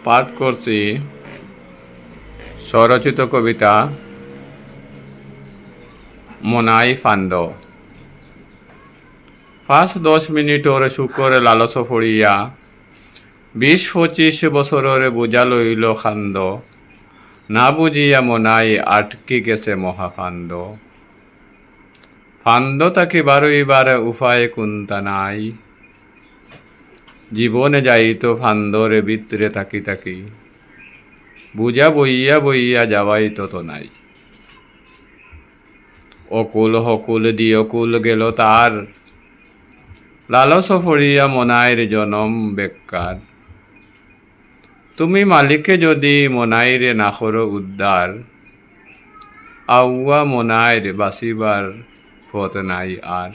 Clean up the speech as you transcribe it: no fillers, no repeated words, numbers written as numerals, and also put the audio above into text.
পাঠ করছি স্বরচিত কবিতা মনাই ফান্দ। ৫-১০ মিনিটর শুকর লালস ফড়িয়া ২০-২৫ বছরের বোঝা লইল খান্দ। না বুঝিয়া মনাই আটকি গেছে মহাফান্দ। ফান্দ তাকে বারইবার উপায় কুন্তা নাই। জীবনে যাইত ফান্দরে ভিতরে তাকি তাকি, বুঝা বইয়া বইয়া যাওয়াই তত নাই। অকুল হকুল দিয়কুল গেল তার, লালস ফড়িয়া মনাইর জনম বেকার। তুমি মালিকে যদি মনাইরে না করো উদ্ধার, আউয়া মনাইর বাসিবার পথ নাই আর।